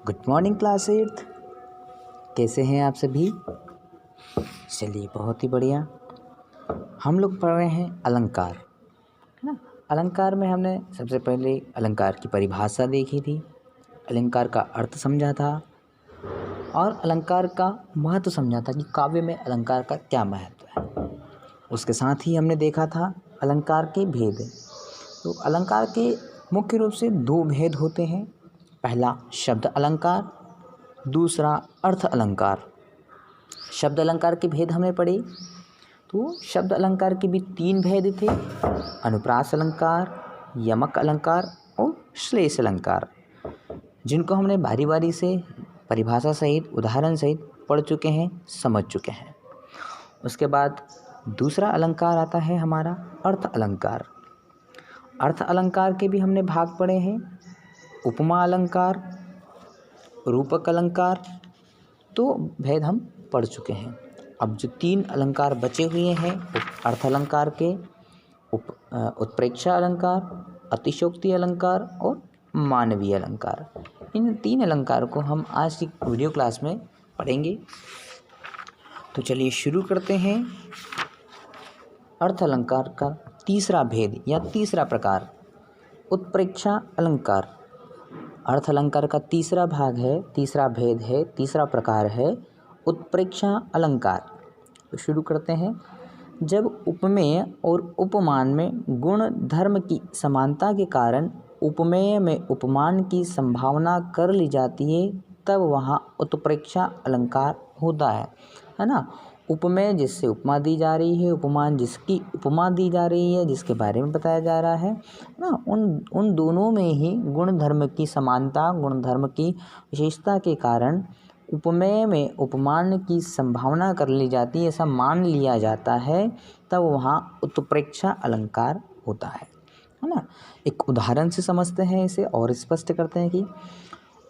Good morning class eighth. कैसे हैं आप सभी? चलिए, बहुत ही बढ़िया। हम लोग पढ़ रहे हैं अलंकार, है ना। अलंकार में हमने सबसे पहले अलंकार की परिभाषा देखी थी, अलंकार का अर्थ समझा था और अलंकार का महत्व समझा था कि काव्य में अलंकार का क्या महत्व है। उसके साथ ही हमने देखा था अलंकार के भेद। तो अलंकार के मुख्य रूप से दो भेद होते हैं। पहला शब्द अलंकार, दूसरा अर्थ अलंकार। शब्द अलंकार के भेद हमने पढ़े। तो शब्द अलंकार के भी तीन भेद थे, अनुप्रास अलंकार, यमक अलंकार और श्लेष अलंकार, जिनको हमने बारी बारी से परिभाषा सहित उदाहरण सहित पढ़ चुके हैं, समझ चुके हैं। उसके बाद दूसरा अलंकार आता है हमारा अर्थ अलंकार। अर्थ अलंकार के भी हमने भाग पढ़े हैं, उपमा अलंकार, रूपक अलंकार। तो भेद हम पढ़ चुके हैं। अब जो तीन अलंकार बचे हुए हैं अर्थ अलंकार के, उत्प्रेक्षा अलंकार, अतिशयोक्ति अलंकार और मानवीय अलंकार। इन तीन अलंकार को हम आज की वीडियो क्लास में पढ़ेंगे। तो चलिए शुरू करते हैं। अर्थ अलंकार का तीसरा भेद या तीसरा प्रकार उत्प्रेक्षा अलंकार। अर्थ अलंकार का तीसरा भाग है, तीसरा भेद है, तीसरा प्रकार है उत्प्रेक्षा अलंकार। तो शुरू करते हैं। जब उपमेय और उपमान में गुण धर्म की समानता के कारण उपमेय में उपमान की संभावना कर ली जाती है, तब वहाँ उत्प्रेक्षा अलंकार होता है ना। उपमेय जिससे उपमा दी जा रही है, उपमान जिसकी उपमा दी जा रही है, जिसके बारे में बताया जा रहा है ना, उन दोनों में ही गुण धर्म की समानता, गुण धर्म की विशेषता के कारण उपमेय में उपमान की संभावना कर ली जाती है, ऐसा मान लिया जाता है, तब वहाँ उत्प्रेक्षा अलंकार होता है ना। एक उदाहरण से समझते हैं इसे और स्पष्ट करते हैं कि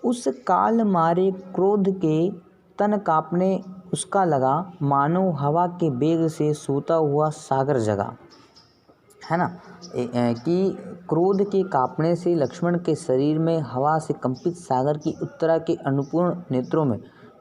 उस काल मारे क्रोध के तन कांपने उसका लगा, मानो हवा के बेग से सोता हुआ सागर जगा, है ना। कि क्रोध के कांपने से लक्ष्मण के शरीर में हवा से कंपित सागर की उत्तरा के अनुपूर्ण नेत्रों में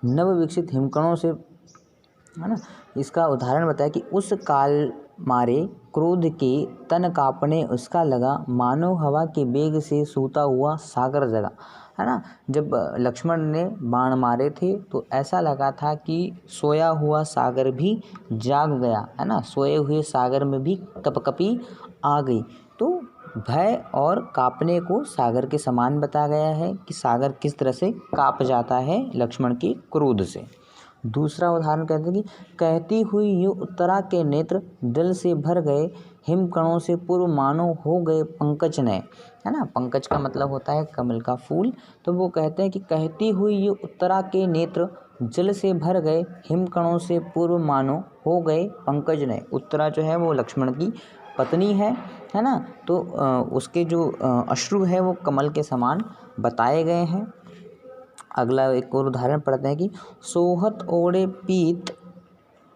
नव विकसित हिमकणों से, है ना। इसका उदाहरण बताया कि उस काल मारे क्रोध के तन कांपने उसका लगा, मानो हवा के बेग से सोता हुआ सागर जगा, है ना। जब लक्ष्मण ने बाण मारे थे तो ऐसा लगा था कि सोया हुआ सागर भी जाग गया, है ना। सोए हुए सागर में भी कपकपी आ गई। तो भय और कांपने को सागर के समान बताया गया है कि सागर किस तरह से कांप जाता है लक्ष्मण के क्रोध से। दूसरा उदाहरण कहते हैं कि कहती हुई यूं उत्तरा के नेत्र जल से भर गए, हिमकणों से पूर्व मानो हो गए पंकज नए, है ना। पंकज का मतलब होता है कमल का फूल। तो वो कहते हैं कि कहती हुई यूं उत्तरा के नेत्र जल से भर गए, हिमकणों से पूर्व मानो हो गए पंकज नए। उत्तरा जो है वो लक्ष्मण की पत्नी है ना। तो उसके जो अश्रु है वो कमल के समान बताए गए हैं। अगला एक और उदाहरण पढ़ते हैं कि सोहत ओढ़े पीत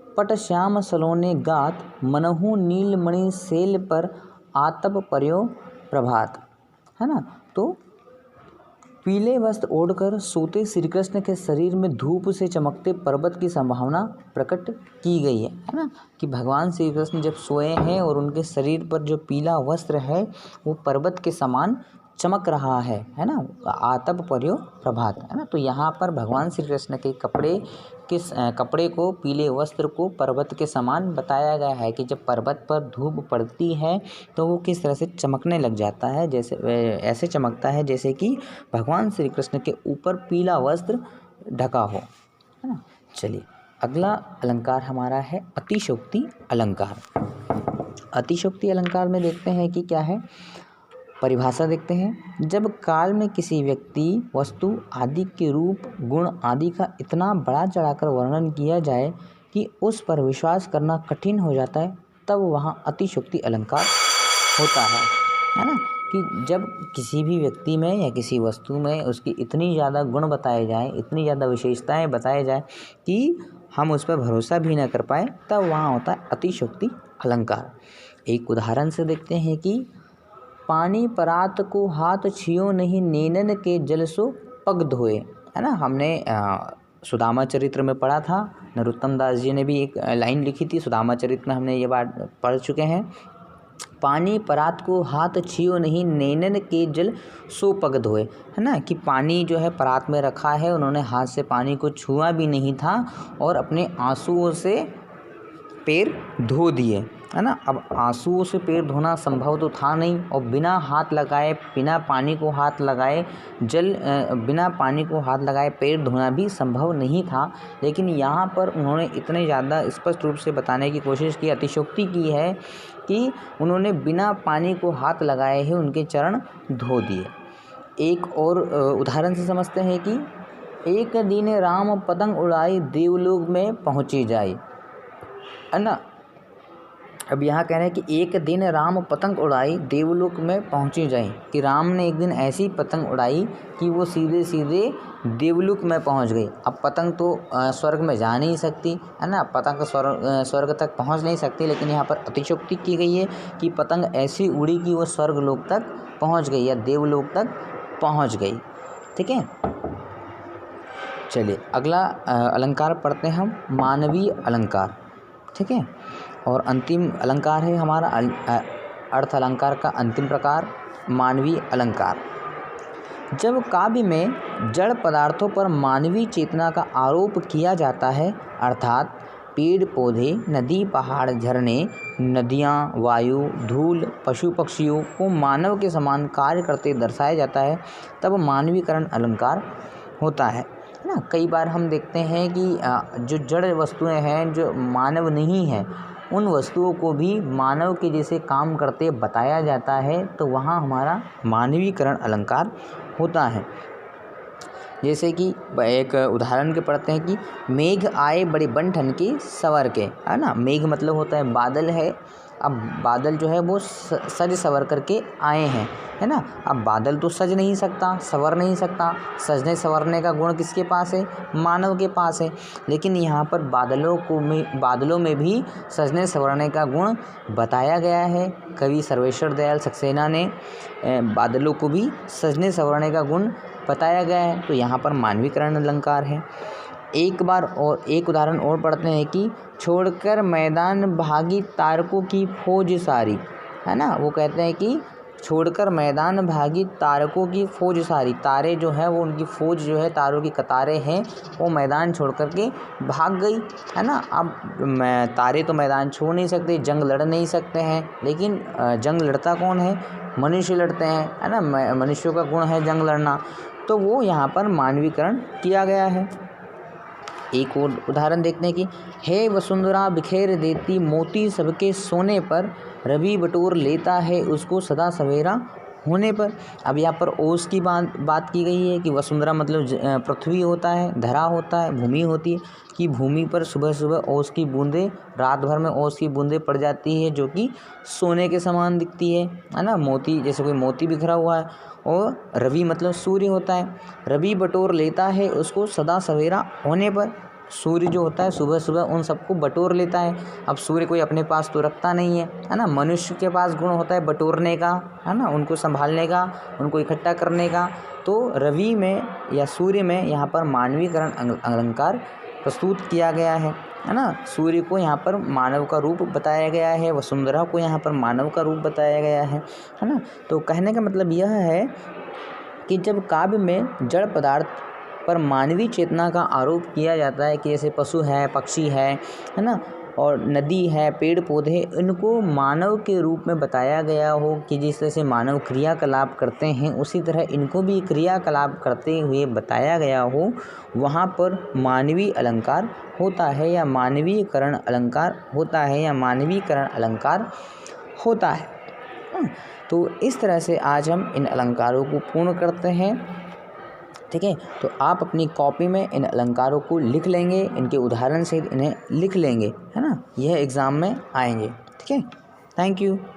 पट श्याम सलोने गात, मनहु नीलमणि सेल पर आतप पर्यो प्रभात, है ना। तो पीले वस्त्र ओढ़कर सोते श्री कृष्ण के शरीर में धूप से चमकते पर्वत की संभावना प्रकट की गई है ना। कि भगवान श्री कृष्ण जब सोए हैं और उनके शरीर पर जो पीला वस्त्र है वो पर्वत के समान चमक रहा है ना। आतप पर्यो प्रभात, है ना। तो यहाँ पर भगवान श्री कृष्ण के कपड़े को, पीले वस्त्र को पर्वत के समान बताया गया है कि जब पर्वत पर धूप पड़ती है तो वो किस तरह से चमकने लग जाता है, जैसे ऐसे चमकता है जैसे कि भगवान श्री कृष्ण के ऊपर पीला वस्त्र ढका हो, है ना। चलिए, अगला अलंकार हमारा है अतिशयोक्ति अलंकार। अतिशयोक्ति अलंकार में देखते हैं कि क्या है, परिभाषा देखते हैं। जब काल में किसी व्यक्ति, वस्तु आदि के रूप, गुण आदि का इतना बड़ा चढ़ाकर वर्णन किया जाए कि उस पर विश्वास करना कठिन हो जाता है, तब वहाँ अतिशयोक्ति अलंकार होता है ना। कि जब किसी भी व्यक्ति में या किसी वस्तु में उसकी इतनी ज़्यादा गुण बताए जाएँ, इतनी ज़्यादा विशेषताएँ बताए जाए कि हम उस पर भरोसा भी न कर पाए, तब वहाँ होता है अतिशयोक्ति अलंकार। एक उदाहरण से देखते हैं कि पानी परात को हाथ छियो नहीं, नेनन के जल सो पग धोए, है ना। हमने सुदामा चरित्र में पढ़ा था, नरोत्तम दास जी ने भी एक लाइन लिखी थी सुदामा चरित्र में, हमने ये बात पढ़ चुके हैं। पानी परात को हाथ छियो नहीं, नैनन के जल सो पग धोए, है ना, कि पानी जो है परात में रखा है, उन्होंने हाथ से पानी को छुआ भी नहीं था और अपने आंसुओं से पैर धो दिए, है ना। अब आंसुओं से पैर धोना संभव तो था नहीं, और बिना हाथ लगाए, बिना पानी को हाथ लगाए बिना पानी को हाथ लगाए पैर धोना भी संभव नहीं था। लेकिन यहाँ पर उन्होंने इतने ज़्यादा स्पष्ट रूप से बताने की कोशिश की, अतिशयोक्ति की है कि उन्होंने बिना पानी को हाथ लगाए ही उनके चरण धो दिए। एक और उदाहरण से समझते हैं कि एक दिन राम पतंग उड़ाई, देवलोक में पहुँची जाए, है ना। अब यहाँ कह रहे हैं कि एक दिन राम पतंग उड़ाई, देवलोक में पहुँची जाए, कि राम ने एक दिन ऐसी पतंग उड़ाई कि वो सीधे सीधे देवलोक में पहुँच गई। अब पतंग तो स्वर्ग में जा नहीं सकती, है ना, पतंग स्वर्ग तक पहुँच नहीं सकती, लेकिन यहाँ पर अतिशयोक्ति की गई है कि पतंग ऐसी उड़ी कि वो स्वर्गलोक तक पहुँच गई या देवलोक तक पहुँच गई। ठीक है, चलिए अगला अलंकार पढ़ते हैं हम, मानवीय अलंकार। ठीक है, और अंतिम अलंकार है हमारा अर्थ अलंकार का अंतिम प्रकार, मानवीय अलंकार। जब काव्य में जड़ पदार्थों पर मानवीय चेतना का आरोप किया जाता है, अर्थात पेड़ पौधे, नदी, पहाड़, झरने, नदियाँ, वायु, धूल, पशु पक्षियों को मानव के समान कार्य करते दर्शाया जाता है, तब मानवीकरण अलंकार होता है ना। कई बार हम देखते हैं कि जो जड़ वस्तुएं हैं, जो मानव नहीं हैं, उन वस्तुओं को भी मानव के जैसे काम करते बताया जाता है, तो वहाँ हमारा मानवीकरण अलंकार होता है। जैसे कि एक उदाहरण के पढ़ते हैं कि मेघ आए बड़े बन के सवर के, है ना। मेघ मतलब होता है बादल है। अब बादल जो है वो सज सवर करके आए हैं, है ना। अब बादल तो सज नहीं सकता, सवर नहीं सकता, सजने संवरने का गुण किसके पास है, मानव के पास है। लेकिन यहाँ पर बादलों में भी सजने संवरने का गुण बताया गया है। कवि सर्वेश्वर दयाल सक्सेना ने बादलों को भी सजने संवरने का गुण बताया गया है, तो यहाँ पर मानवीकरण अलंकार है। एक उदाहरण और पढ़ते हैं कि छोड़कर मैदान भागी तारकों की फौज सारी, है ना। वो कहते हैं कि छोड़कर मैदान भागी तारकों की फौज सारी, तारे जो है वो उनकी फौज जो है, तारों की कतारें हैं, वो मैदान छोड़ कर के भाग गई, है ना। अब तारे तो मैदान छोड़ नहीं सकते, जंग लड़ नहीं सकते हैं, लेकिन जंग लड़ता कौन है, मनुष्य लड़ते हैं, है ना। मनुष्यों का गुण है जंग लड़ना, तो वो यहाँ पर मानवीकरण किया गया है। एक और उदाहरण देखते हैं कि हे वसुंधरा बिखेर देती मोती सबके सोने पर, रवि बटोर लेता है उसको सदा सवेरा होने पर। अब यहाँ पर ओस की बात की गई है कि वसुंधरा मतलब पृथ्वी होता है, धरा होता है, भूमि होती है, कि भूमि पर सुबह सुबह ओस की बूंदें, रात भर में ओस की बूंदें पड़ जाती है, जो कि सोने के समान दिखती है ना। मोती, जैसे कोई मोती बिखरा हुआ है। और रवि मतलब सूर्य होता है, रवि बटोर लेता है उसको सदा सवेरा होने पर। सूर्य जो होता है सुबह सुबह उन सबको बटोर लेता है। अब सूर्य कोई अपने पास तो रखता नहीं है ना। मनुष्य के पास गुण होता है बटोरने का, है ना, उनको संभालने का, उनको इकट्ठा करने का। तो रवि में या सूर्य में यहाँ पर मानवीकरण अलंकार प्रस्तुत किया गया है ना। सूर्य को यहाँ पर मानव का रूप बताया गया है, वसुंधरा को यहाँ पर मानव का रूप बताया गया है ना। तो कहने का मतलब यह है कि जब काव्य में जड़ पदार्थ पर मानवीय चेतना का आरोप किया जाता है, कि जैसे पशु है, पक्षी है ना, और नदी है, पेड़ पौधे, इनको मानव के रूप में बताया गया हो, कि जिस तरह से मानव क्रियाकलाप करते हैं उसी तरह इनको भी क्रियाकलाप करते हुए बताया गया हो, वहाँ पर मानवीय अलंकार होता है या मानवीयकरण अलंकार होता है या मानवीकरण अलंकार होता है। तो इस तरह से आज हम इन अलंकारों को पूर्ण करते हैं। ठीक है, तो आप अपनी कॉपी में इन अलंकारों को लिख लेंगे, इनके उदाहरण सहित इन्हें लिख लेंगे, है ना। यह एग्ज़ाम में आएंगे। ठीक है, थैंक यू।